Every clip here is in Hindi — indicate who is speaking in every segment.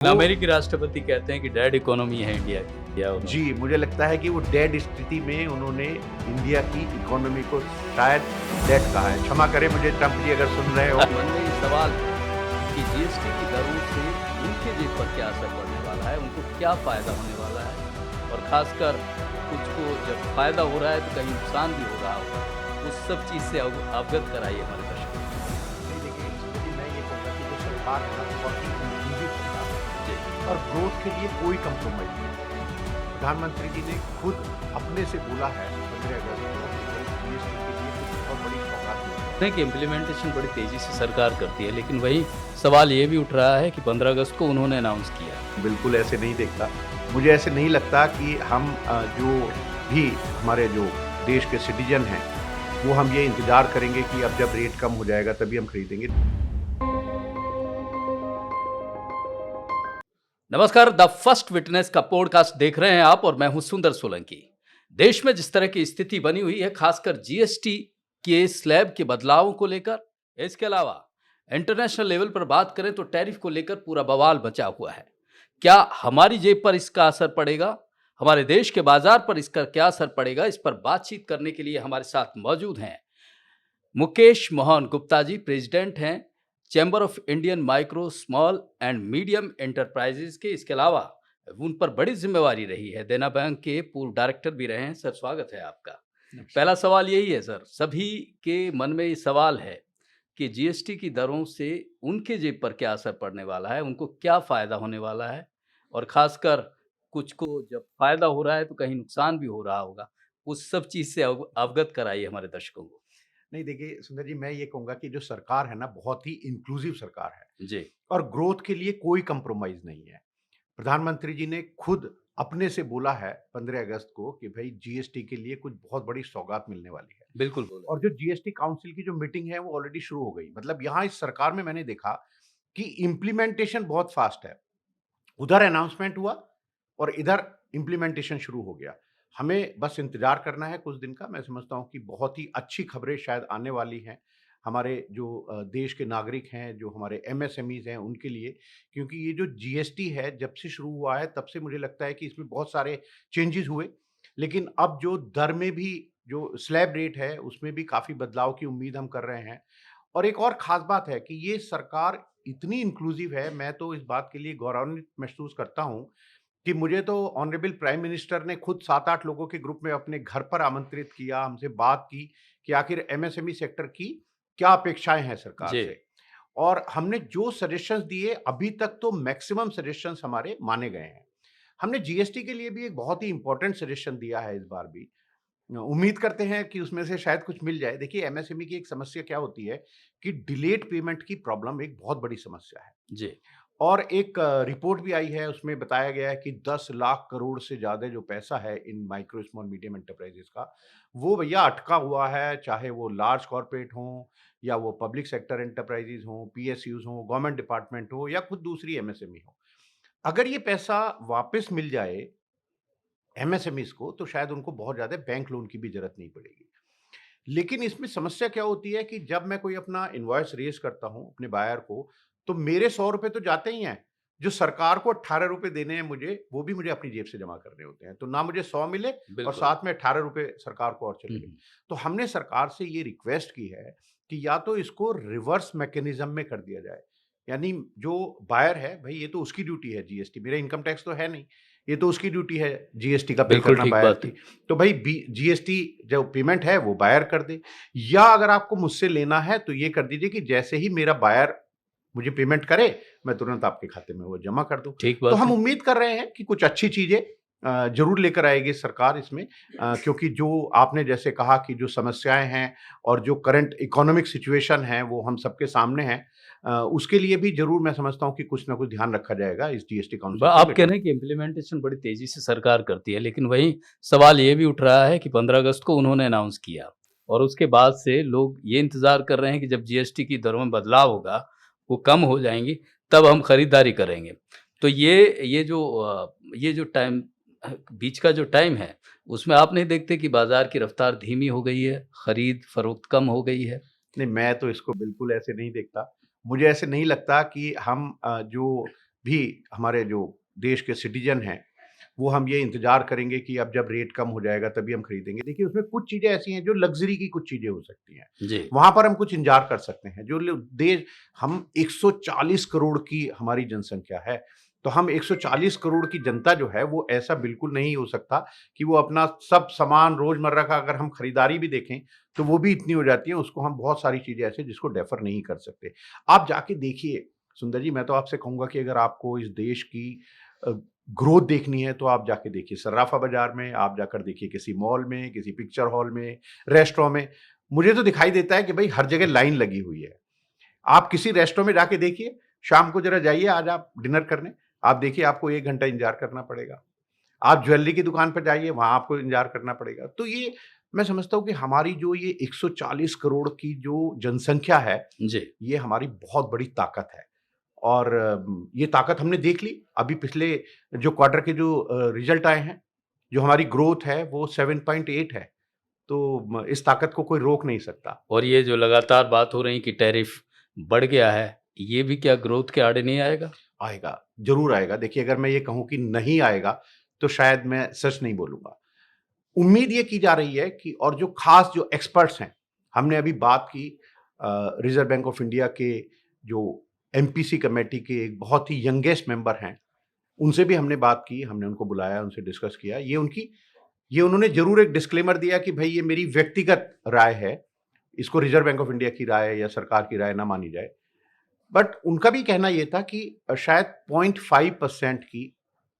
Speaker 1: वो
Speaker 2: अमेरिकी राष्ट्रपति कहते हैं कि डेड इकोनॉमी है इंडिया की। क्या होगा?
Speaker 1: जी, मुझे लगता है कि वो डेड स्थिति में उन्होंने इंडिया की इकोनॉमी को शायद डेड कहा है। क्षमा करें मुझे ट्रंप जी अगर सुन रहे हो।
Speaker 2: मन में ये सवाल है कि जीएसटी की दरों से उनके जेब पर क्या असर पड़ने वाला है, उनको क्या फायदा होने वाला है, और खासकर कुछ को जब फायदा हो रहा है तो कहीं नुकसान भी हो रहा होगा। उस सब चीज से अवगत कराइए हमारे दर्शकों
Speaker 1: नहीं, देखिए इसमें मैं ये कहूँगा कि जो सरकार है ना बहुत ही इंक्लूसिव सरकार है
Speaker 2: को। जी।
Speaker 1: और ग्रोथ के लिए कोई कंप्रोमाइज़ नहीं है। प्रधानमंत्री जी ने खुद अपने से बोला है 15 अगस्त को कि जीएसटी के लिए कुछ बहुत बड़ी सौगात नहीं है।
Speaker 2: नहीं कि इम्प्लीमेंटेशन बड़ी तेजी से सरकार करती है, लेकिन वही सवाल ये भी उठ रहा है कि 15 अगस्त को उन्होंने अनाउंस किया।
Speaker 1: बिल्कुल ऐसे नहीं देखता। मुझे ऐसे नहीं लगता कि हम जो भी हमारे जो देश के सिटीजन हैं, वो हम ये इंतज़ार करेंगे कि अब जब रेट कम हो जाएगा तभी हम खरीदेंगे।
Speaker 2: नमस्कार, द फर्स्ट विटनेस का पॉडकास्ट देख रहे हैं आप और मैं हूं सुंदर सोलंकी। देश में जिस तरह की स्थिति बनी हुई है, खासकर जीएसटी के स्लैब के बदलावों को लेकर, इसके अलावा इंटरनेशनल लेवल पर बात करें तो टैरिफ को लेकर पूरा बवाल मचा हुआ है। क्या हमारी जेब पर इसका असर पड़ेगा, हमारे देश के बाजार पर इसका क्या असर पड़ेगा, इस पर बातचीत करने के लिए हमारे साथ मौजूद हैं मुकेश मोहन गुप्ता जी, प्रेसिडेंट हैं chamber of Indian micro small and medium enterprises के। इसके अलावा उन पर बड़ी जिम्मेवारी रही है, देना बैंक के पूर्व डायरेक्टर भी रहे हैं। सर, स्वागत है आपका। पहला सवाल यही है सर, सभी के मन में ये सवाल है कि जीएसटी की दरों से उनके जेब पर क्या असर पड़ने वाला है, उनको क्या फायदा होने वाला है, और खासकर कुछ को जब फायदा हो रहा है तो कहीं नुकसान भी हो रहा होगा। उस सब चीज से अवगत कराइए हमारे दर्शकों को।
Speaker 1: नहीं, देखिए सुंदर जी, मैं ये कहूँगा कि जो सरकार है ना बहुत ही इंक्लूसिव सरकार है
Speaker 2: जी।
Speaker 1: और ग्रोथ के लिए कोई कंप्रोमाइज़ नहीं है। प्रधानमंत्री जी ने खुद अपने से बोला है 15 अगस्त को कि भई जीएसटी के लिए कुछ बहुत बड़ी सौगात मिलने वाली है।
Speaker 2: बिल्कुल बोला।
Speaker 1: और जो जीएसटी काउंसिल की जो मीटिंग है वो ऑलरेडी शुरू हो गई। मतलब यहाँ इस सरकार में मैंने देखा कि इम्प्लीमेंटेशन बहुत फास्ट है। उधर अनाउंसमेंट हुआ और इधर इम्प्लीमेंटेशन शुरू हो गया। हमें बस इंतज़ार करना है कुछ दिन का। मैं समझता हूँ कि बहुत ही अच्छी खबरें शायद आने वाली हैं, हमारे जो देश के नागरिक हैं, जो हमारे एमएसएमईज़ हैं उनके लिए। क्योंकि ये जो जीएसटी है जब से शुरू हुआ है तब से मुझे लगता है कि इसमें बहुत सारे चेंजेज़ हुए। लेकिन अब जो दर में भी जो स्लैब रेट है उसमें भी काफ़ी बदलाव की उम्मीद हम कर रहे हैं। और एक और ख़ास बात है कि ये सरकार इतनी इंक्लूसिव है, मैं तो इस बात के लिए गौरवान्वित महसूस करता हूँ कि मुझे तो ऑनरेबल प्राइम मिनिस्टर ने खुद 7-8 लोगों के ग्रुप में अपने घर पर आमंत्रित किया, हमसे बात की कि आखिर एमएसएमई सेक्टर की क्या अपेक्षाएँ हैं सरकार
Speaker 2: जी।
Speaker 1: से। और हमने जो सजेशंस दिए अभी तक तो मैक्सिमम सजेशंस हमारे माने गए हैं। हमने जीएसटी के लिए भी एक बहुत ही इम्पोर्टेंट सजेशन दिया है इस बार भी। उम्मीद करते हैं कि उसमें से शायद कुछ मिल जाए। देखिए एमएसएमई की एक समस्या क्या होती है कि डिलेड पेमेंट की प्रॉब्लम एक बहुत बड़ी समस्या है।
Speaker 2: जी।
Speaker 1: और एक रिपोर्ट भी आई है उसमें बताया गया है कि 10 लाख करोड़ से ज़्यादा जो पैसा है इन माइक्रो स्मॉल मीडियम एंटरप्राइजेज़ का, वो भैया अटका हुआ है, चाहे वो लार्ज कॉर्पोरेट हों या वो पब्लिक सेक्टर एंटरप्राइजेज़ हों, पीएसयूज़ हों, गवर्नमेंट डिपार्टमेंट हो या खुद दूसरी एमएसएमई हो। अगर ये पैसा वापस मिल जाए एमएसएमईज़ को तो शायद उनको बहुत ज़्यादा बैंक लोन की भी ज़रूरत नहीं पड़ेगी। लेकिन इसमें समस्या क्या होती है कि जब मैं कोई अपना इनवॉइस रेज़ करता हूँ अपने बायर को, तो मेरे ₹100 तो जाते ही हैं। जो सरकार को ₹18 देने हैं मुझे, वो भी मुझे अपनी जेब से जमा करने होते हैं। तो ना मुझे 100 मिले और
Speaker 2: बिल्कुल।
Speaker 1: साथ में ₹18 सरकार को और चले
Speaker 2: हुँ,
Speaker 1: गए।
Speaker 2: हुँ।
Speaker 1: तो हमने सरकार से ये रिक्वेस्ट की है कि या तो इसको रिवर्स मैकेनिज़्म में कर दिया जाए। यानी जो बायर है, भई ये तो उसकी ड्यूटी है जीएसटी, मेरा इनकम टैक्स तो है नहीं। ये तो उसकी ड्यूटी है जीएसटी का पे
Speaker 2: बिल्कुल
Speaker 1: करना
Speaker 2: ठीक
Speaker 1: बायर
Speaker 2: बात
Speaker 1: की।
Speaker 2: है।
Speaker 1: तो भाई बी जीएसटी जो पेमेंट है वो बायर कर दे, या अगर आपको मुझसे लेना है तो ये कर दीजिए कि जैसे ही मेरा बायर मुझे पेमेंट करे, मैं तुरंत आपके खाते में वो जमा कर दूँ।
Speaker 2: ठीक
Speaker 1: तो
Speaker 2: बात
Speaker 1: हम
Speaker 2: है।
Speaker 1: उम्मीद कर रहे हैं कि कुछ अच्छी चीज़ें ज़रूर लेकर आएगी सरकार इसमें, क्योंकि जो आपने जैसे कहा कि जो समस्याएँ हैं और जो करंट इकोनॉमिक सिचुएशन है वो हम सबके सामने है। उसके लिए भी ज़रूर मैं समझता हूँ कि कुछ न कुछ ध्यान रखा जाएगा इस जीएसटी काउंसिल की
Speaker 2: आप कह
Speaker 1: मीटिंग
Speaker 2: रहे
Speaker 1: में।
Speaker 2: हैं कि इम्प्लीमेंटेशन बड़ी तेजी से सरकार करती है, लेकिन वहीं सवाल ये भी उठ रहा है कि 15 अगस्त को उन्होंने अनाउंस किया और उसके बाद से लोग ये इंतजार कर रहे हैं कि जब जीएसटी की दरों में बदलाव होगा, वो कम हो जाएंगी, तब हम खरीदारी करेंगे। तो ये जो टाइम बीच का जो टाइम है, उसमें आप नहीं देखते कि बाजार की रफ्तार धीमी हो गई है, खरीद फरोख्त कम हो गई है?
Speaker 1: नहीं, मैं तो इसको बिल्कुल ऐसे नहीं देखता। मुझे ऐसे नहीं लगता कि हम जो भी हमारे जो देश के सिटीजन हैं, वो हम ये इंतज़ार करेंगे कि अब जब रेट कम हो जाएगा तभी हम खरीदेंगे। देखिए, उसमें कुछ चीज़ें ऐसी हैं जो लग्ज़री की कुछ चीज़ें हो सकती हैं।
Speaker 2: जी।
Speaker 1: वहाँ पर हम कुछ इंतज़ार कर सकते हैं। जो लो देश हम 140 करोड़ की हमारी जनसंख्या है, तो हम 140 करोड़ की जनता जो है, वो ऐसा बिल्कुल नहीं हो सकता कि वो अपना सब सामान रोज़मर्रा का अगर हम खरीदारी भी देखें, तो वो भी इतनी हो जाती है, उसको हम बहुत सारी चीज़ें ऐसी जिसको डेफ़र नहीं कर सकते। आप जाके देखिए, सुंदर जी, मैं तो आपसे कहूँगा कि अगर आपको इस देश की अ, ग्रोथ देखनी है तो आप जाके देखिए सर्राफा बाज़ार में, आप जाकर देखिए किसी मॉल में, किसी पिक्चर हॉल में, रेस्टोरेंट में। मुझे तो दिखाई देता है कि भई हर जगह लाइन लगी हुई है। आप किसी रेस्टोरेंट में जाके देखिए, शाम को ज़रा जाइए आज आप डिनर करने, आप देखिए आपको 1 घंटा इंतज़ार करना पड़ेगा। आप ज्वेलरी की दुकान पर जाइए, वहाँ आपको इंतज़ार करना पड़ेगा। तो ये मैं समझता हूँ कि हमारी जो ये 140 करोड़ की जो जनसंख्या है,
Speaker 2: जी।
Speaker 1: ये हमारी बहुत बड़ी ताकत है। और ये ताकत हमने देख ली, अभी पिछले जो क्वार्टर के जो रिज़ल्ट आए हैं, जो हमारी ग्रोथ है वो 7.8 है। तो इस ताकत को कोई रोक नहीं सकता।
Speaker 2: और ये जो लगातार बात हो रही कि टैरिफ बढ़ गया है, ये भी क्या ग्रोथ के आड़े नहीं आएगा?
Speaker 1: आएगा, ज़रूर आएगा। देखिए, अगर मैं ये कहूँ कि नहीं आएगा, तो शायद मैं सच नहीं बोलूँगा। उम्मीद ये की जा रही है कि और जो ख़ास जो एक्सपर्ट्स हैं, हमने अभी बात की रिज़र्व बैंक ऑफ इंडिया के जो एमपीसी कमेटी के एक बहुत ही यंगेस्ट मेंबर हैं, उनसे भी हमने बात की, हमने उनको बुलाया, उनसे डिस्कस किया। ये उन्होंने ज़रूर एक डिस्क्लेमर दिया कि भई ये मेरी व्यक्तिगत राय है, इसको रिज़र्व बैंक ऑफ इंडिया की राय या सरकार की राय ना मानी जाए। बट उनका भी कहना ये था कि शायद 0.5% की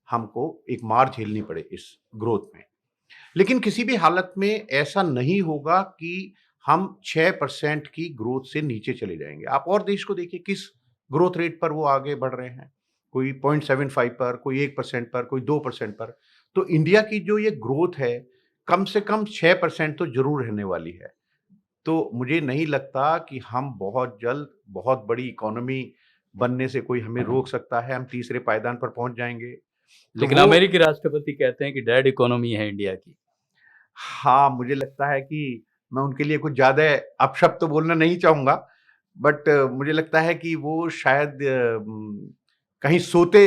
Speaker 1: हमको एक मार झेलनी पड़े इस ग्रोथ में। लेकिन किसी भी हालत में ऐसा नहीं होगा कि हम 6% की ग्रोथ से नीचे चले जाएँगे। आप और देश को देखिए किस ग्रोथ रेट पर वो आगे बढ़ रहे हैं। कोई 0.75 पर, कोई 1% पर, कोई 2% पर। तो इंडिया की जो ये ग्रोथ है, कम से कम 6% तो ज़रूर रहने वाली है। तो मुझे नहीं लगता कि हम बहुत जल्द बहुत बड़ी इकोनॉमी बनने से कोई हमें रोक सकता है। हम तीसरे पायदान पर पहुँच जाएँगे। तो
Speaker 2: लेकिन
Speaker 1: वो
Speaker 2: अमेरिकी राष्ट्रपति कहते हैं कि डेड इकोनॉमी है इंडिया की।
Speaker 1: हाँ, मुझे लगता है कि मैं उनके लिए कुछ ज़्यादा अपशब्द तो बोलना नहीं चाहूँगा, बट मुझे लगता है कि वो शायद कहीं सोते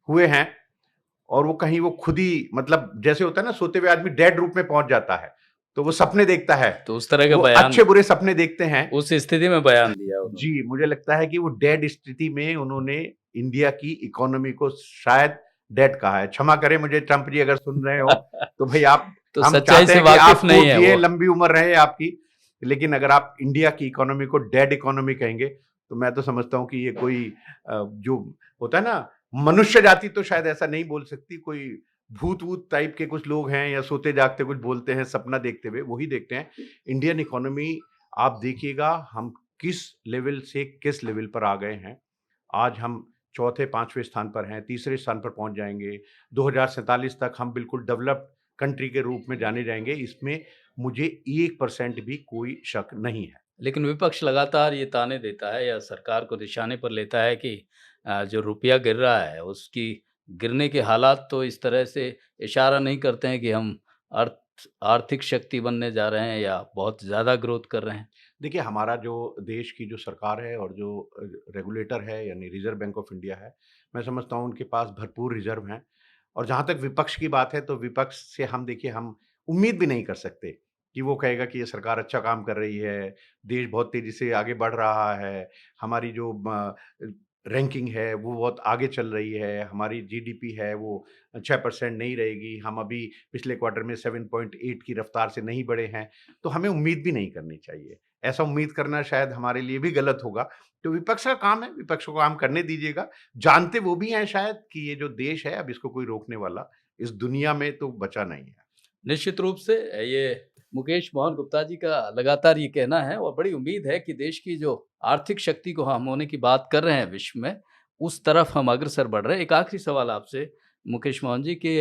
Speaker 1: हुए हैं और वो कहीं वो खुद ही मतलब जैसे होता है ना सोते हुए आदमी डेड रूप में पहुँच जाता है, तो वो सपने देखता है।
Speaker 2: तो उस तरह का
Speaker 1: वो
Speaker 2: बयान
Speaker 1: अच्छे-बुरे सपने देखते हैं।
Speaker 2: उस स्थिति में बयान दिया उन्होंने।
Speaker 1: जी, मुझे लगता है कि वो डेड स्थिति में उन्होंने इंडिया की इकोनॉमी को शायद डेड कहा है। क्षमा करें मुझे ट्रम्प जी अगर सुन रहे हो, तो भई आप
Speaker 2: तो
Speaker 1: हम
Speaker 2: सच्चाई
Speaker 1: चाहते
Speaker 2: से
Speaker 1: हैं कि आप
Speaker 2: वाकिफ़ नहीं
Speaker 1: खूब
Speaker 2: है
Speaker 1: जिएँ,
Speaker 2: वो।
Speaker 1: लंबी उम्र रहे आपकी। लेकिन अगर आप इंडिया की इकोनॉमी को डेड इकोनॉमी कहेंगे, तो मैं तो समझता हूँ कि ये कोई जो होता है ना, मनुष्य जाति तो शायद ऐसा नहीं बोल सकती, कोई भूत-वूत टाइप के कुछ लोग हैं या सोते-जागते कुछ बोलते हैं, सपना देखते हुए, वही देखते हैं। इंडियन इकोनॉमी आप देखिएगा हम किस लेवल से किस लेवल पर आ गए हैं। आज हम चौथे, 5वें स्थान पर हैं, तीसरे स्थान पर पहुँच जाएँगे। 2047 तक हम बिल्कुल डेवलप्ड कंट्री के रूप में जाने जाएँगे, इसमें मुझे 1% भी कोई शक नहीं है।
Speaker 2: लेकिन विपक्ष लगातार ये ताने देता है या सरकार को निशाने पर लेता है कि जो रुपया गिर रहा है, उसकी गिरने के हालात तो इस तरह से इशारा नहीं करते हैं कि हम आर्थिक शक्ति बनने जा रहे हैं या बहुत ज़्यादा ग्रोथ कर रहे हैं।
Speaker 1: देखिए, हमारा जो देश की जो सरकार है और जो रेगुलेटर है यानी रिज़र्व बैंक ऑफ इंडिया है, मैं समझता हूँ उनके पास भरपूर रिज़र्व हैं। और जहाँ तक विपक्ष की बात है, तो विपक्ष से हम देखिए हम उम्मीद भी नहीं कर सकते कि वो कहेगा कि ये सरकार अच्छा काम कर रही है, देश बहुत तेज़ी से आगे बढ़ रहा है, हमारी जो रैंकिंग है वो बहुत आगे चल रही है, हमारी जीडीपी है वो 6% नहीं रहेगी, हम अभी पिछले क्वार्टर में 7.8 की रफ्तार से नहीं बढ़े हैं, तो हमें उम्मीद भी नहीं करनी चाहिए। ऐसा उम्मीद करना शायद हमारे लिए भी गलत होगा। तो विपक्ष का काम है, विपक्ष को काम करने दीजिएगा। जानते वो भी हैं शायद कि ये जो देश है अब इसको कोई रोकने वाला इस दुनिया में तो बचा नहीं है।
Speaker 2: निश्चित रूप से ये मुकेश मोहन गुप्ता जी का लगातार ये कहना है और बड़ी उम्मीद है कि देश की जो आर्थिक शक्ति को हम होने की बात कर रहे हैं विश्व में, उस तरफ हम अग्रसर बढ़ रहे हैं। एक आखिरी सवाल आपसे मुकेश मोहन जी कि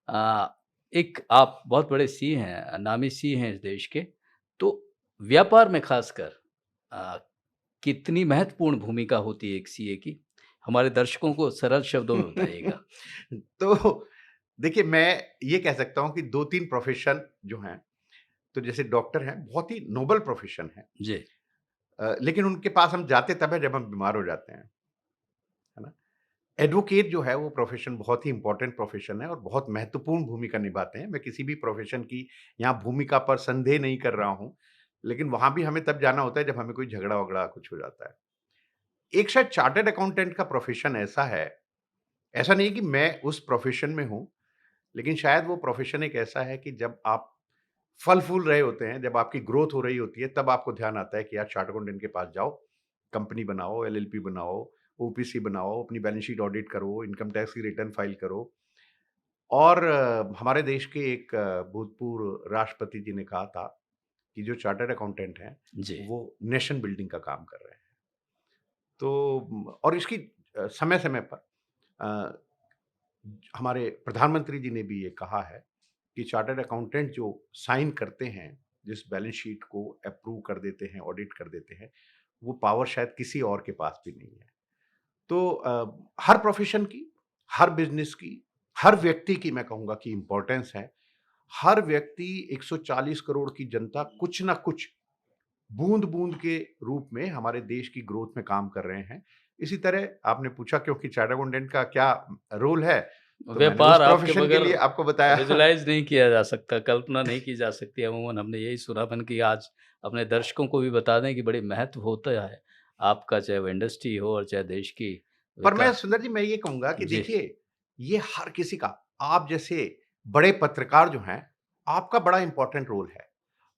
Speaker 2: अ, एक आप बहुत बड़े सीए हैं, नामी सीए हैं इस देश के, तो व्यापार में खासकर अ, कितनी महत्वपूर्ण भूमिका होती है एक सीए की? हमारे दर्शकों को सरल शब्दों में बताइएगा।
Speaker 1: तो देखिए मैं ये कह सकता हूँ कि 2-3 प्रोफ़ेशन जो हैं, तो जैसे डॉक्टर हैं, बहुत ही नोबल प्रोफ़ेशन है।
Speaker 2: जी,
Speaker 1: लेकिन उनके पास हम जाते तब है जब हम बीमार हो जाते हैं, है ना? एडवोकेट जो है वो प्रोफ़ेशन बहुत ही इम्पोर्टेंट प्रोफ़ेशन है और बहुत महत्वपूर्ण भूमिका निभाते हैं। मैं किसी भी प्रोफ़ेशन की यहाँ भूमिका पर संदेह नहीं कर रहा हूँ, लेकिन वहाँ भी हमें तब जाना होता है जब हमें कोई झगड़ा-वगड़ा कुछ हो जाता है। एक शायद चार्टर्ड अकाउंटेंट का प्रोफ़ेशन ऐसा है, ऐसा नहीं है कि मैं उस प्रोफ़ेशन में हूँ, लेकिन शायद वो प्रोफ़ेशन एक ऐसा है कि जब आप फल-फूल रहे होते हैं, जब आपकी ग्रोथ हो रही होती है, तब आपको ध्यान आता है कि यार चार्टर्ड अकाउंटेंट के पास जाओ, कंपनी बनाओ, एलएलपी बनाओ, ओपीसी बनाओ, अपनी बैलेंस शीट ऑडिट करो, इनकम टैक्स की रिटर्न फाइल करो। और हमारे देश के एक भूतपूर्व राष्ट्रपति जी ने कहा था कि जो चार्टर्ड अकाउंटेंट हैं,
Speaker 2: जी,
Speaker 1: वो नेशन बिल्डिंग का काम कर रहे हैं। तो और इसकी समय-समय पर अ, हमारे प्रधानमंत्री जी ने भी ये कहा है कि चार्टर्ड अकाउंटेंट जो साइन करते हैं, जिस बैलेंस शीट को अप्रूव कर देते हैं, ऑडिट कर देते हैं, वो पावर शायद किसी और के पास भी नहीं है। तो हर प्रोफ़ेशन की, हर बिज़नेस की, हर व्यक्ति की मैं कहूँगा कि इम्पोर्टेंस है। हर व्यक्ति 140 करोड़ की जनता कुछ ना कुछ बूँद-बूँद के रूप में हमारे देश की ग्रोथ में काम कर रहे हैं। इसी तरह आपने पूछा क्योंकि चार्टर्ड अकाउंटेंट का क्या रोल है, तो मैंने उस
Speaker 2: व्यापार आपके
Speaker 1: प्रोफ़ेशन के
Speaker 2: बगैर
Speaker 1: लिए आपको बताया।
Speaker 2: विजुलाइज़ नहीं किया जा सकता, कल्पना नहीं की जा सकती। अमूमन हमने यही सुनापन कि आज अपने दर्शकों को भी बता दें कि बड़ी महत्व होता है, आपका चाहे वो इंडस्ट्री हो और चाहे देश की
Speaker 1: पर मैं
Speaker 2: विका
Speaker 1: सुंदर जी मैं ये कहूँगा कि
Speaker 2: जी,
Speaker 1: देखिए, ये हर किसी का आप जैसे बड़े पत्रकार जो हैं, आपका बड़ा इम्पोर्टेंट रोल है।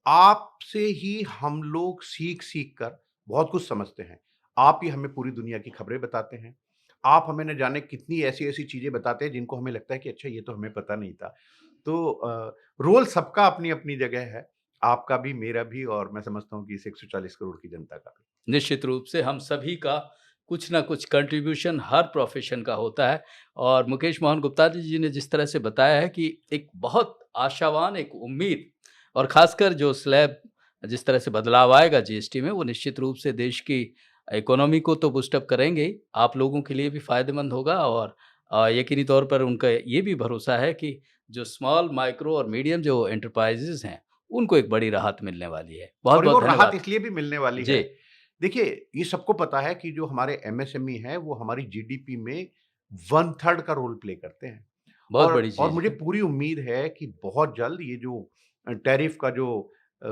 Speaker 1: आपसे ही हम लोग सीख-सीख कर बहुत कुछ समझते हैं। आप ही हमें पूरी दुनिया की खबरें बताते हैं। आप हमें न जाने कितनी ऐसी-ऐसी चीज़ें बताते हैं जिनको हमें लगता है कि अच्छा ये तो हमें पता नहीं था। तो रोल सबका अपनी-अपनी जगह है। आपका भी, मेरा भी और मैं समझता हूँ कि इस 140 करोड़ की जनता का भी।
Speaker 2: निश्चित रूप से हम सभी का कुछ ना कुछ कंट्रीब्यूशन हर प्रोफ़ेशन का होता है और मुकेश मोहन गुप्ता जी ने जिस तरह से बताया है कि एक बहुत आशावान एक उम्मीद और ख़ासकर जो स्लैब जिस तरह से बदलाव आएगा जीएसटी में, वो निश्चित रूप से देश की इकोनॉमी को तो बूस्ट अप करेंगे ही, आप लोगों के लिए भी फ़ायदेमंद होगा और यकीनी तौर पर उनका ये भी भरोसा है कि जो स्मॉल, माइक्रो और मीडियम जो एंटरप्राइज़ेज़ हैं, उनको एक बड़ी राहत मिलने वाली है।
Speaker 1: और वो
Speaker 2: बहुत-बहुत
Speaker 1: राहत
Speaker 2: धन्यवाद।
Speaker 1: इसलिए भी मिलने वाली है,
Speaker 2: जी,
Speaker 1: देखिए ये सबको पता है कि जो हमारे एमएसएमई हैं, वो हमारी जीडीपी में 1/3 का रोल प्ले करते हैं।
Speaker 2: बहुत बड़ी
Speaker 1: और
Speaker 2: चीज़
Speaker 1: मुझे
Speaker 2: है।
Speaker 1: पूरी उम्मीद है कि बहुत जल्द ये जो टैरिफ का जो अ,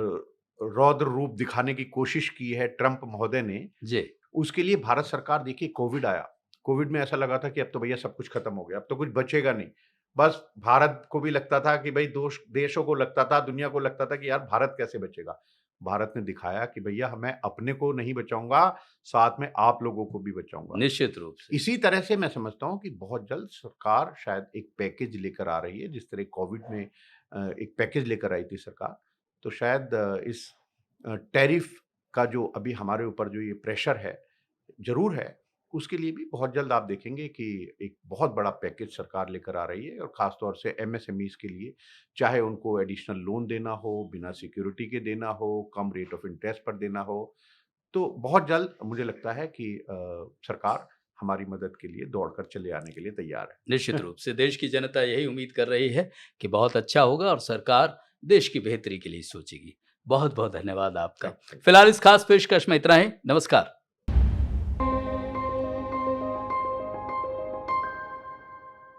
Speaker 1: रौद्र रूप दिखाने की कोशिश की है ट्रंप महोदय ने,
Speaker 2: जी,
Speaker 1: उसके लिए भारत सरकार देखिए कोविड आया। कोविड में ऐसा लगा था कि अब तो भैया सब कुछ खत्म हो गया, अब तो कुछ बचेगा नहीं। बस भारत को भी लगता था कि भई दोष देशों को लगता था, दुनिया को लगता था कि यार भारत कैसे बचेगा? भारत ने दिखाया कि भैया मैं अपने को नहीं बचाऊँगा, साथ में आप लोगों को भी बचाऊँगा।
Speaker 2: निश्चित रूप से।
Speaker 1: इसी तरह से मैं समझता हूँ कि बहुत जल्द सरकार शायद एक पैकेज लेकर आ रही है, जिस तरह कोविड में एक पैकेज लेकर आई थी सरकार। तो शायद इस टैरिफ का जो अभी हमारे ऊपर जो ये प्रेशर है, ज़रूर है, उसके लिए भी बहुत जल्द आप देखेंगे कि एक बहुत बड़ा पैकेज सरकार लेकर आ रही है और ख़ास तौर से एमएसएमईज़ के लिए, चाहे उनको एडिशनल लोन देना हो, बिना सिक्योरिटी के देना हो, कम रेट ऑफ इंटरेस्ट पर देना हो। तो बहुत जल्द मुझे लगता है कि सरकार हमारी मदद के लिए दौड़कर चले आने के लिए तैयार
Speaker 2: निश्चित
Speaker 1: है।
Speaker 2: रूप से देश की जनता यही उम्मीद कर रही है कि बहुत अच्छा होगा और सरकार देश की बेहतरी के लिए सोचेगी। बहुत-बहुत धन्यवाद आपका।
Speaker 1: Thank you.
Speaker 2: फिलहाल इस खास पेशकश में इतना ही। नमस्कार।